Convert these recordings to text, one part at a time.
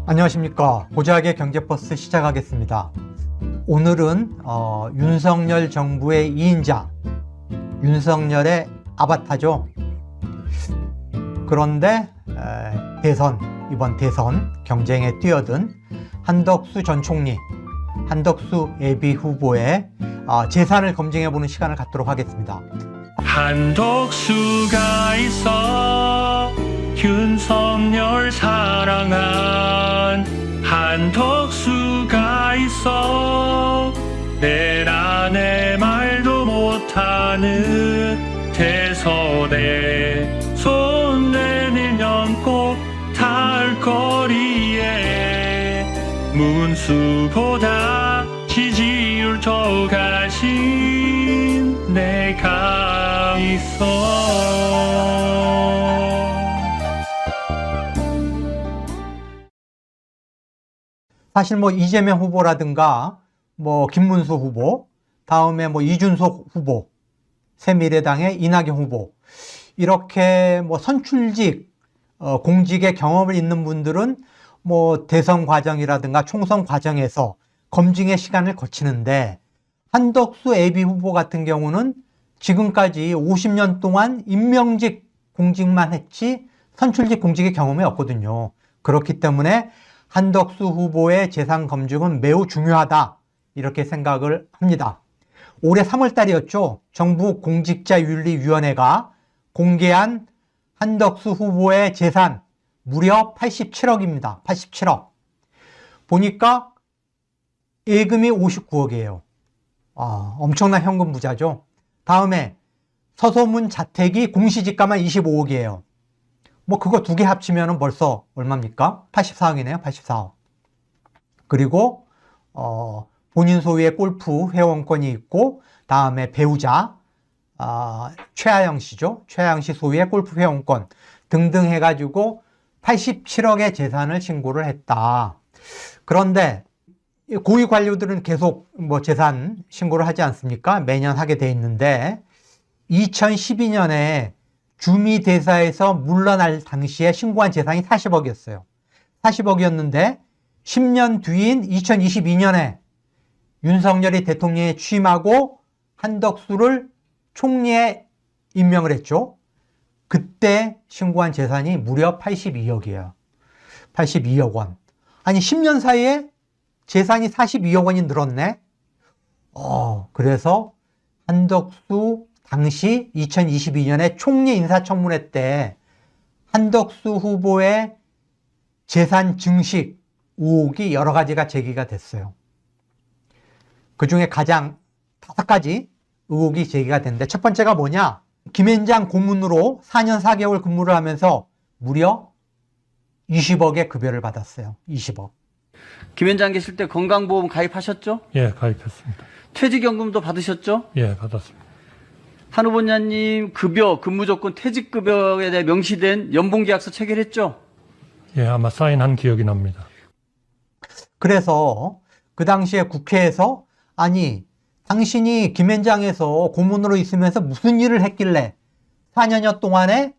안녕하십니까. 고작의 경제버스 시작하겠습니다. 오늘은 윤석열 정부의 2인자 윤석열의 아바타죠. 그런데 이번 대선 경쟁에 뛰어든 한덕수 전 총리, 한덕수 예비 후보의 재산을 검증해보는 시간을 갖도록 하겠습니다. 한덕수가 있어 윤석열 사랑한 한덕수가 있어 내란의 말도 못하는 대선에 손 내밀면 꼭 닿을 거리에 문수보다 지지율 더 가진 내가 있어. 사실 이재명 후보라든가 김문수 후보, 다음에 이준석 후보, 새미래당의 이낙연 후보, 이렇게 선출직 공직의 경험을 있는 분들은 대선 과정이라든가 총선 과정에서 검증의 시간을 거치는데, 한덕수 예비 후보 같은 경우는 지금까지 50년 동안 임명직 공직만 했지 선출직 공직의 경험이 없거든요. 그렇기 때문에 한덕수 후보의 재산 검증은 매우 중요하다, 이렇게 생각을 합니다. 올해 3월 달이었죠. 정부 공직자윤리위원회가 공개한 한덕수 후보의 재산 무려 87억입니다. 87억. 보니까 예금이 59억이에요. 엄청난 현금 부자죠. 다음에 서소문 자택이 공시지가만 25억이에요. 그거 두 개 합치면 벌써 얼마입니까? 84억이네요. 84억. 그리고 본인 소유의 골프 회원권이 있고, 다음에 배우자 최하영 씨죠. 최하영 씨 소유의 골프 회원권 등등 해가지고 87억의 재산을 신고를 했다. 그런데 고위 관료들은 계속 재산 신고를 하지 않습니까? 매년 하게 돼 있는데, 2012년에 주미대사에서 물러날 당시에 신고한 재산이 40억이었어요. 40억이었는데 10년 뒤인 2022년에 윤석열이 대통령에 취임하고 한덕수를 총리에 임명을 했죠. 그때 신고한 재산이 무려 82억이에요. 82억 원. 아니 10년 사이에 재산이 42억 원이 늘었네. 그래서 한덕수 당시 2022년에 총리 인사청문회 때 한덕수 후보의 재산 증식 의혹이 여러 가지가 제기가 됐어요. 그 중에 가장 5가지 의혹이 제기가 됐는데, 첫 번째가 뭐냐? 김앤장 고문으로 4년 4개월 근무를 하면서 무려 20억의 급여를 받았어요. 20억. 김앤장 계실 때 건강보험 가입하셨죠? 예, 가입했습니다. 퇴직연금도 받으셨죠? 예, 받았습니다. 한 후보자님 급여, 근무조건, 퇴직급여에 대해 명시된 연봉계약서 체결했죠? 예, 아마 사인한 기억이 납니다. 그래서 그 당시에 국회에서 아니 당신이 김앤장에서 고문으로 있으면서 무슨 일을 했길래 4년여 동안에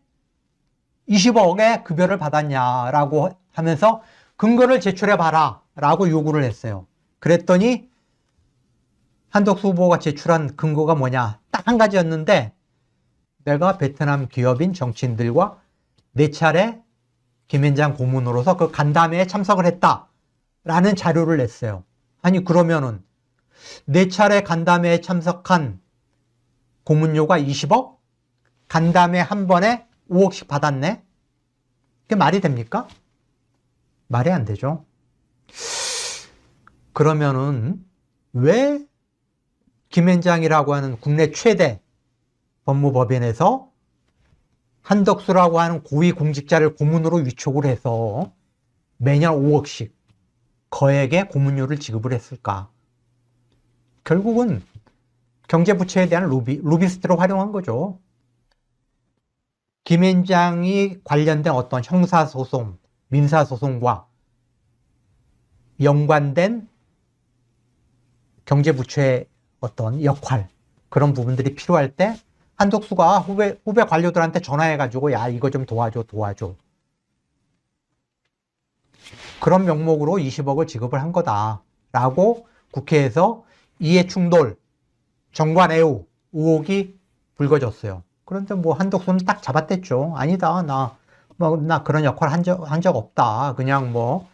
20억의 급여를 받았냐라고 하면서 근거를 제출해봐라 라고 요구를 했어요. 그랬더니 한덕수 후보가 제출한 근거가 뭐냐? 딱 한 가지였는데, 내가 베트남 기업인 정치인들과 4차례 김앤장 고문으로서 그 간담회에 참석을 했다라는 자료를 냈어요. 아니 그러면은 4차례 간담회에 참석한 고문료가 20억? 간담회 한 번에 5억씩 받았네? 그게 말이 됩니까? 말이 안 되죠. 그러면은 왜 김앤장이라고 하는 국내 최대 법무법인에서 한덕수라고 하는 고위 공직자를 고문으로 위촉을 해서 매년 5억씩 거액의 고문료를 지급을 했을까? 결국은 경제부처에 대한 로비스트로 활용한 거죠. 김앤장이 관련된 어떤 형사소송, 민사소송과 연관된 경제부처의 어떤 역할, 그런 부분들이 필요할 때 한덕수가 후배 관료들한테 전화해가지고 야 이거 좀 도와줘. 그런 명목으로 20억을 지급을 한 거다라고 국회에서 이해충돌, 정관애우 의혹이 불거졌어요. 그런데 뭐 한덕수는 딱 잡아댔죠. 아니다, 나 그런 역할 한 적 없다. 그냥 뭐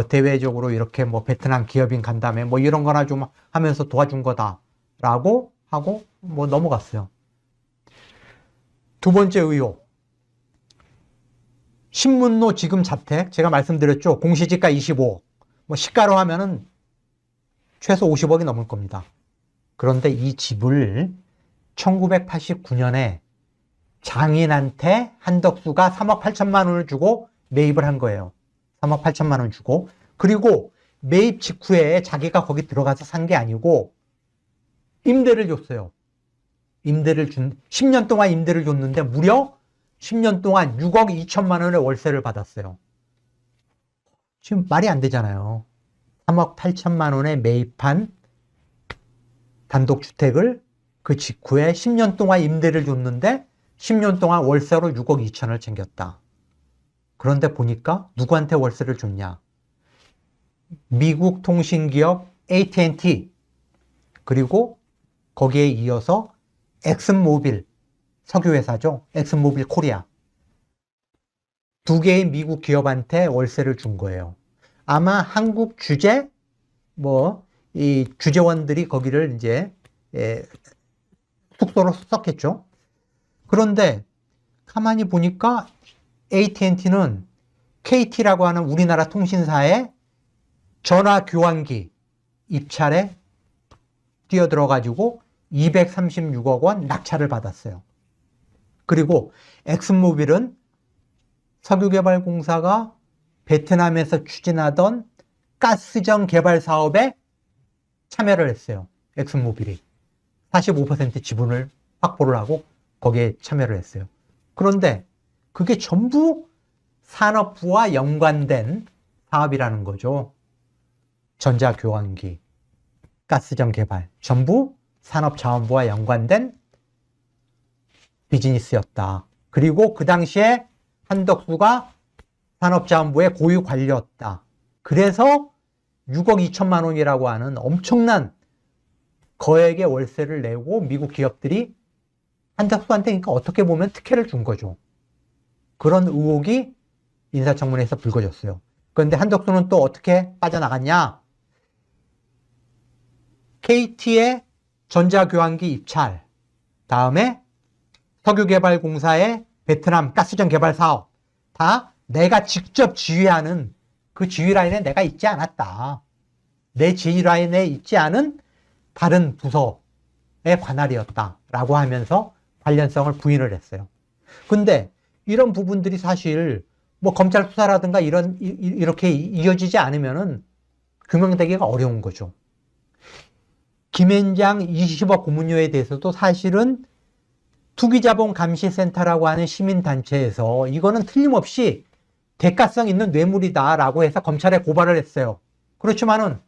대외적으로 이렇게 뭐 베트남 기업인 간담회 뭐 이런 거나 좀 하면서 도와준 거다라고 하고 뭐 넘어갔어요. 두 번째 의혹. 신문로 지금 자택, 제가 말씀드렸죠. 공시지가 25억. 뭐 시가로 하면은 최소 50억이 넘을 겁니다. 그런데 이 집을 1989년에 장인한테 한덕수가 3억 8천만 원을 주고 매입을 한 거예요. 3억 8천만 원 주고. 그리고 매입 직후에 자기가 거기 들어가서 산 게 아니고 임대를 줬어요. 10년 동안 임대를 줬는데 무려 10년 동안 6억 2천만 원의 월세를 받았어요. 지금 말이 안 되잖아요. 3억 8천만 원에 매입한 단독주택을 그 직후에 10년 동안 임대를 줬는데 10년 동안 월세로 6억 2천을 챙겼다. 그런데 보니까 누구한테 월세를 줬냐? 미국 통신기업 AT&T 그리고 거기에 이어서 엑슨모빌 석유회사죠. 엑슨모빌 코리아. 두 개의 미국 기업한테 월세를 준 거예요. 아마 한국 주재 이 주재원들이 거기를 이제 숙소로 썼겠죠. 그런데 가만히 보니까 AT&T는 KT라고 하는 우리나라 통신사의 전화 교환기 입찰에 뛰어들어 가지고 236억 원 낙찰을 받았어요. 그리고 엑슨모빌은 석유개발공사가 베트남에서 추진하던 가스정 개발 사업에 참여를 했어요. 엑슨모빌이 45% 지분을 확보를 하고 거기에 참여를 했어요. 그런데 그게 전부 산업부와 연관된 사업이라는 거죠. 전자교환기, 가스정 개발, 전부 산업자원부와 연관된 비즈니스였다. 그리고 그 당시에 한덕수가 산업자원부의 고위 관료였다. 그래서 6억 2천만 원이라고 하는 엄청난 거액의 월세를 내고 미국 기업들이 한덕수한테 그러니까 어떻게 보면 특혜를 준 거죠. 그런 의혹이 인사청문회에서 불거졌어요. 그런데 한덕수는 또 어떻게 빠져나갔냐? KT의 전자교환기 입찰, 다음에 석유개발공사의 베트남 가스정 개발 사업, 다 내가 직접 지휘하는 그 지휘 라인에 내가 있지 않았다. 내 지휘 라인에 있지 않은 다른 부서의 관할이었다라고 하면서 관련성을 부인을 했어요. 근데 이런 부분들이 사실 뭐 검찰 수사라든가 이렇게 이어지지 않으면은 규명되기가 어려운 거죠. 김앤장 20억 고문료에 대해서도 사실은 투기자본감시센터라고 하는 시민단체에서 이거는 틀림없이 대가성 있는 뇌물이다라고 해서 검찰에 고발을 했어요. 그렇지만은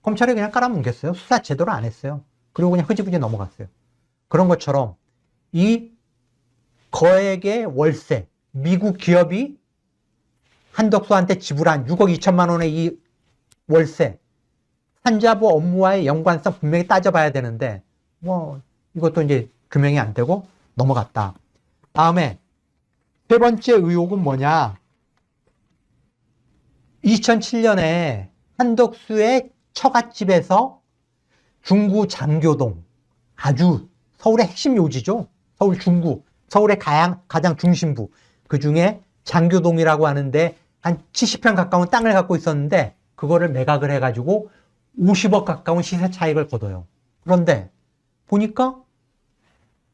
검찰이 그냥 깔아뭉갰어요. 수사 제대로 안 했어요. 그리고 그냥 흐지부지 넘어갔어요. 그런 것처럼 이 거액의 월세, 미국 기업이 한덕수한테 지불한 6억 2천만 원의 이 월세, 산자부 업무와의 연관성 분명히 따져봐야 되는데 뭐 이것도 이제 규명이 안 되고 넘어갔다. 다음에 세 번째 의혹은 뭐냐? 2007년에 한덕수의 처갓집에서 중구 장교동, 아주 서울의 핵심 요지죠. 서울 중구, 서울의 가장 중심부. 그 중에 장교동이라고 하는데 한 70평 가까운 땅을 갖고 있었는데 그거를 매각을 해가지고 50억 가까운 시세 차익을 거둬요. 그런데 보니까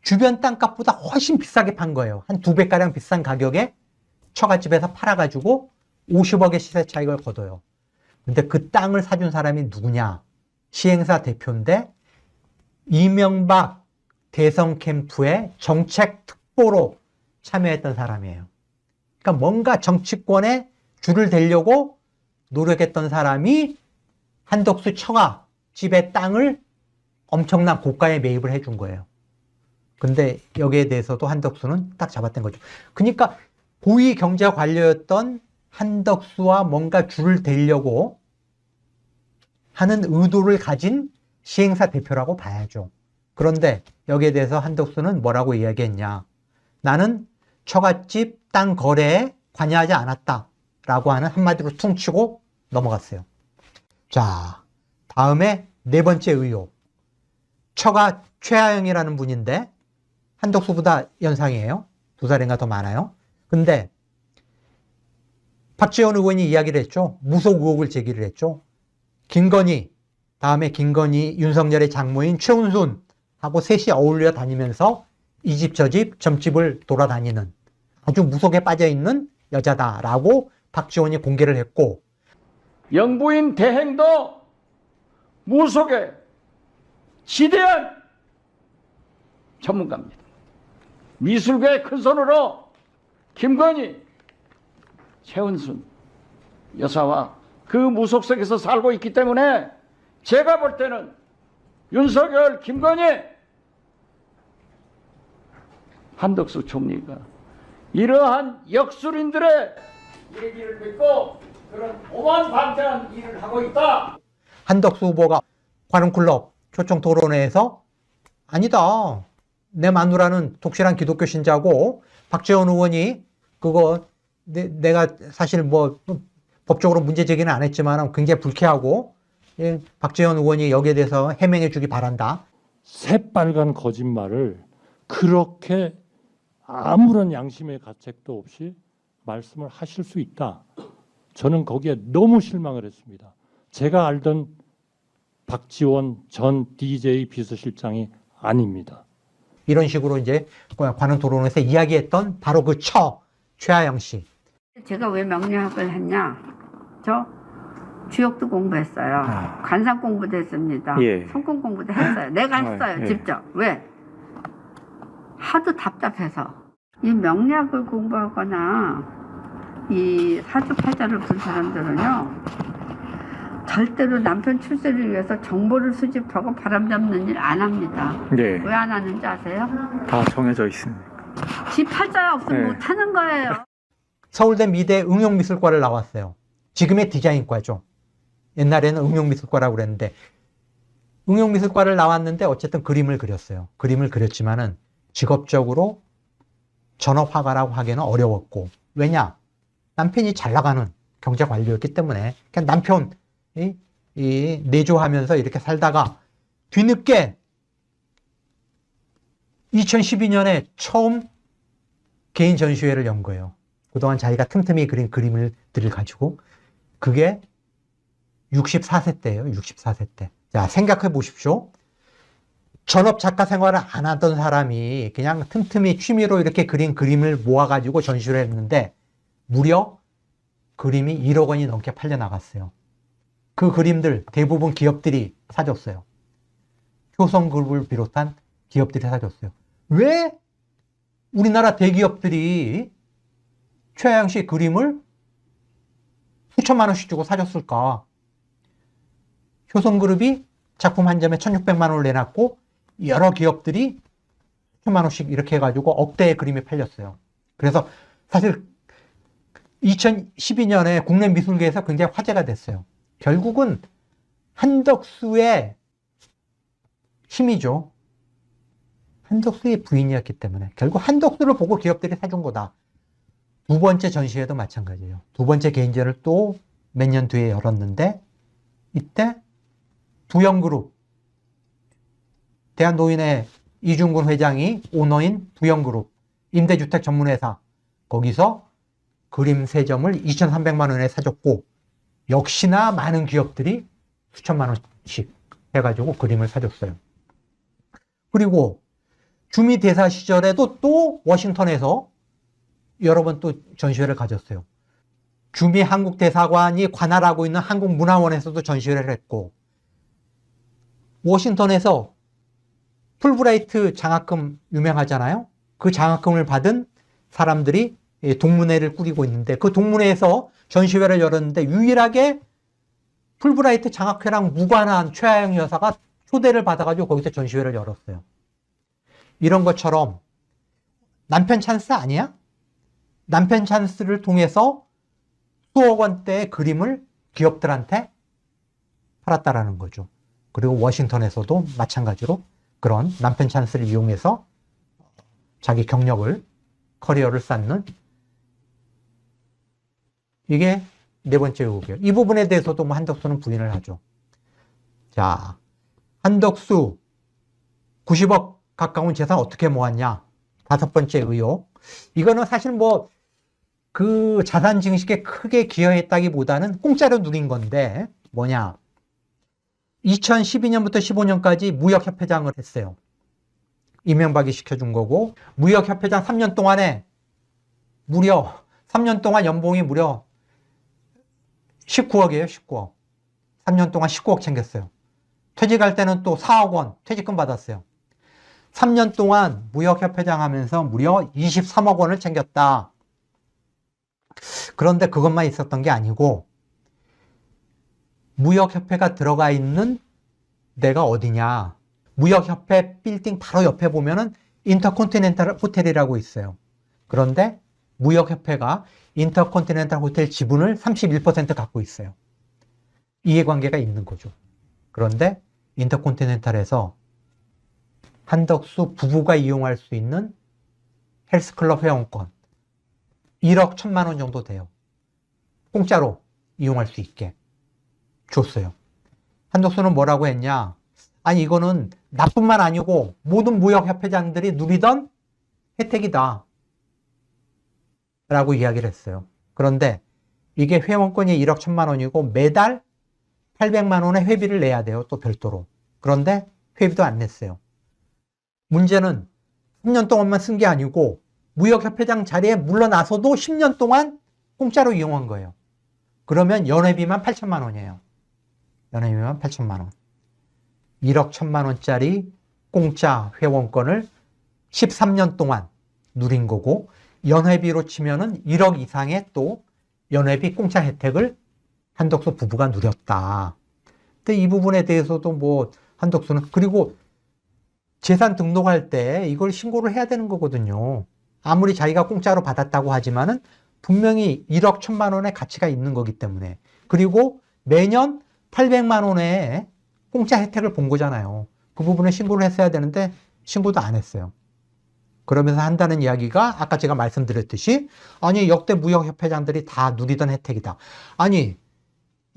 주변 땅값보다 훨씬 비싸게 판 거예요. 한 2배가량 비싼 가격에 처갓집에서 팔아가지고 50억의 시세 차익을 거둬요. 근데 그 땅을 사준 사람이 누구냐? 시행사 대표인데 이명박 대선 캠프의 정책 특보로 참여했던 사람이에요. 그러니까 뭔가 정치권에 줄을 대려고 노력했던 사람이 한덕수 처가집의 땅을 엄청난 고가에 매입을 해준 거예요. 근데 여기에 대해서도 한덕수는 딱 잡았던 거죠. 그러니까 고위 경제 관료였던 한덕수와 뭔가 줄을 대려고 하는 의도를 가진 시행사 대표라고 봐야죠. 그런데 여기에 대해서 한덕수는 뭐라고 이야기했냐. 나는 처갓집 땅 거래에 관여하지 않았다 라고 하는 한마디로 퉁치고 넘어갔어요. 자, 다음에 네 번째 의혹. 처가 최하영이라는 분인데 한덕수보다 연상이에요. 2살인가 더 많아요. 근데 박지원 의원이 이야기를 했죠. 무속 의혹을 제기를 했죠. 김건희, 다음에 김건희, 윤석열의 장모인 최은순하고 셋이 어울려 다니면서 이 집 저 집 점집을 돌아다니는 아주 무속에 빠져있는 여자다라고 박지원이 공개를 했고, 영부인 대행도 무속에 지대한 전문가입니다. 미술계의 큰손으로 김건희, 최은순 여사와 그 무속 속에서 살고 있기 때문에 제가 볼 때는 윤석열, 김건희, 한덕수 총리가 이러한 역술인들의 얘기를 듣고 그런 오만방자한 일을 하고 있다. 한덕수 후보가 관훈클럽 초청 토론회에서 아니다. 내 마누라는 독실한 기독교 신자고 박지원 의원이 그거 내가 사실 뭐 법적으로 문제 제기는 안 했지만 굉장히 불쾌하고 박지원 의원이 여기에 대해서 해명해 주기 바란다. 새빨간 거짓말을 그렇게 아무런 양심의 가책도 없이 말씀을 하실 수 있다. 저는 거기에 너무 실망을 했습니다. 제가 알던 박지원 전 DJ 비서실장이 아닙니다. 이런 식으로 이제 관훈 토론에서 이야기했던 바로 그 최하영 씨. 제가 왜 명리학을 했냐? 저 주역도 공부했어요. 관상 공부도 했습니다. 성공 공부도 했어요. 내가 했어요. 직접. 왜? 하도 답답해서. 이 명리학을 공부하거나 이 사주팔자를 본 사람들은요, 절대로 남편 출세를 위해서 정보를 수집하고 바람잡는 일 안 합니다. 왜 안 하는지 아세요? 다 정해져 있습니다. 지 팔자에 없으면 못 하는 거예요. 서울대 미대 응용미술과를 나왔어요. 지금의 디자인과죠. 옛날에는 응용미술과라고 그랬는데 응용미술과를 나왔는데 어쨌든 그림을 그렸어요. 그림을 그렸지만은 직업적으로 전업화가라고 하기는 어려웠고, 왜냐? 남편이 잘 나가는 경제관료였기 때문에 그냥 남편 내조하면서 이렇게 살다가 뒤늦게 2012년에 처음 개인 전시회를 연 거예요. 그동안 자기가 틈틈이 그린 그림들을 가지고. 그게 64세 때예요. 64세 때. 자, 생각해 보십시오. 전업 작가 생활을 안 하던 사람이 그냥 틈틈이 취미로 이렇게 그린 그림을 모아가지고 전시를 했는데 무려 그림이 1억 원이 넘게 팔려 나갔어요. 그 그림들 대부분 기업들이 사줬어요. 효성그룹을 비롯한 기업들이 사줬어요. 왜 우리나라 대기업들이 최하영 씨 그림을 수천만 원씩 주고 사줬을까? 효성그룹이 작품 한 점에 1,600만 원을 내놨고 여러 기업들이 수천만 원씩 이렇게 해가지고 억대의 그림이 팔렸어요. 그래서 사실 2012년에 국내 미술계에서 굉장히 화제가 됐어요. 결국은 한덕수의 힘이죠. 한덕수의 부인이었기 때문에 결국 한덕수를 보고 기업들이 사준 거다. 두 번째 전시회도 마찬가지예요. 두 번째 개인전을 또 몇 년 뒤에 열었는데 이때 두영그룹, 대한노인회 이중근 회장이 오너인 두영그룹 임대주택 전문회사, 거기서 그림 3점을 2,300만 원에 사줬고 역시나 많은 기업들이 수천만 원씩 해가지고 그림을 사줬어요. 그리고 주미 대사 시절에도 또 워싱턴에서 여러 번 또 전시회를 가졌어요. 주미 한국 대사관이 관할하고 있는 한국문화원에서도 전시회를 했고, 워싱턴에서 풀브라이트 장학금 유명하잖아요. 그 장학금을 받은 사람들이 동문회를 꾸리고 있는데 그 동문회에서 전시회를 열었는데 유일하게 풀브라이트 장학회랑 무관한 최하영 여사가 초대를 받아가지고 거기서 전시회를 열었어요. 이런 것처럼 남편 찬스 아니야? 남편 찬스를 통해서 수억 원대의 그림을 기업들한테 팔았다라는 거죠. 그리고 워싱턴에서도 마찬가지로 그런 남편 찬스를 이용해서 자기 경력을, 커리어를 쌓는, 이게 네 번째 의혹이에요. 이 부분에 대해서도 뭐 한덕수는 부인을 하죠. 자, 한덕수 90억 가까운 재산 어떻게 모았냐? 다섯 번째 의혹. 이거는 사실 뭐 그 자산 증식에 크게 기여했다기보다는 공짜로 누린 건데 뭐냐? 2012년부터 15년까지 무역협회장을 했어요. 이명박이 시켜준 거고, 무역협회장 3년 동안에 무려 3년 동안 연봉이 무려 19억이에요. 19억. 3년 동안 19억 챙겼어요. 퇴직할 때는 또 4억 원 퇴직금 받았어요. 3년 동안 무역협회장 하면서 무려 23억 원을 챙겼다. 그런데 그것만 있었던 게 아니고, 무역협회가 들어가 있는 데가 어디냐? 무역협회 빌딩 바로 옆에 보면은 인터컨티넨탈 호텔이라고 있어요. 그런데 무역협회가 인터컨티넨탈 호텔 지분을 31% 갖고 있어요. 이해관계가 있는 거죠. 그런데 인터컨티넨탈에서 한덕수 부부가 이용할 수 있는 헬스클럽 회원권 1억 1천만 원 정도 돼요. 공짜로 이용할 수 있게 줬어요. 한덕수는 뭐라고 했냐? 아니, 이거는 나뿐만 아니고 모든 무역협회장들이 누리던 혜택이다 라고 이야기를 했어요. 그런데 이게 회원권이 1억 1천만 원이고 매달 800만 원의 회비를 내야 돼요. 또 별도로. 그런데 회비도 안 냈어요. 문제는 3년 동안만 쓴 게 아니고 무역협회장 자리에 물러나서도 10년 동안 공짜로 이용한 거예요. 그러면 연회비만 8천만 원이에요. 연회비만 8천만 원. 1억 1천만 원짜리 공짜 회원권을 13년 동안 누린 거고, 연회비로 치면은 1억 이상의 또 연회비 공짜 혜택을 한덕수 부부가 누렸다. 근데 이 부분에 대해서도 뭐 한덕수는, 그리고 재산 등록할 때 이걸 신고를 해야 되는 거거든요. 아무리 자기가 공짜로 받았다고 하지만은 분명히 1억 1천만 원의 가치가 있는 거기 때문에. 그리고 매년 800만 원의 공짜 혜택을 본 거잖아요. 그 부분에 신고를 했어야 되는데 신고도 안 했어요. 그러면서 한다는 이야기가 아까 제가 말씀드렸듯이, 아니 역대 무역협회장들이 다 누리던 혜택이다. 아니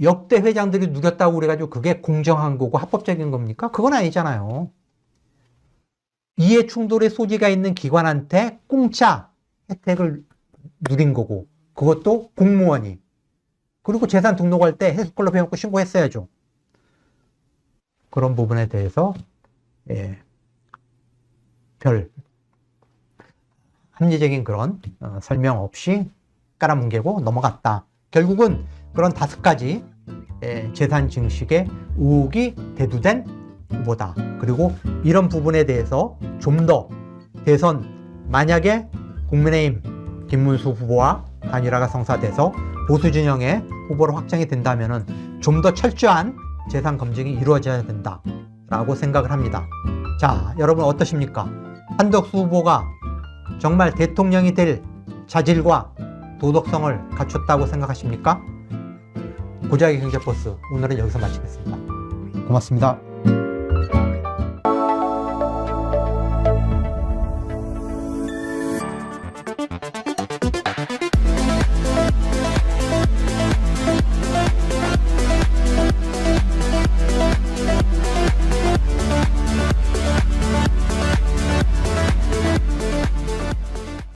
역대 회장들이 누렸다고 그래가지고 그게 공정한 거고 합법적인 겁니까? 그건 아니잖아요. 이해 충돌의 소지가 있는 기관한테 공짜 혜택을 누린 거고, 그것도 공무원이. 그리고 재산 등록할 때 헬스클럽 회원권 신고했어야죠. 그런 부분에 대해서 별 합리적인 그런 설명 없이 깔아뭉개고 넘어갔다. 결국은 그런 5가지 재산 증식의 의혹이 대두된 후보다. 그리고 이런 부분에 대해서 좀 더 대선, 만약에 국민의힘 김문수 후보와 단일화가 성사돼서 보수 진영의 후보로 확정이 된다면은 좀 더 철저한 재산 검증이 이루어져야 된다라고 생각을 합니다. 자, 여러분 어떠십니까? 한덕수 후보가 정말 대통령이 될 자질과 도덕성을 갖췄다고 생각하십니까? 고자의 경제버스, 오늘은 여기서 마치겠습니다. 고맙습니다.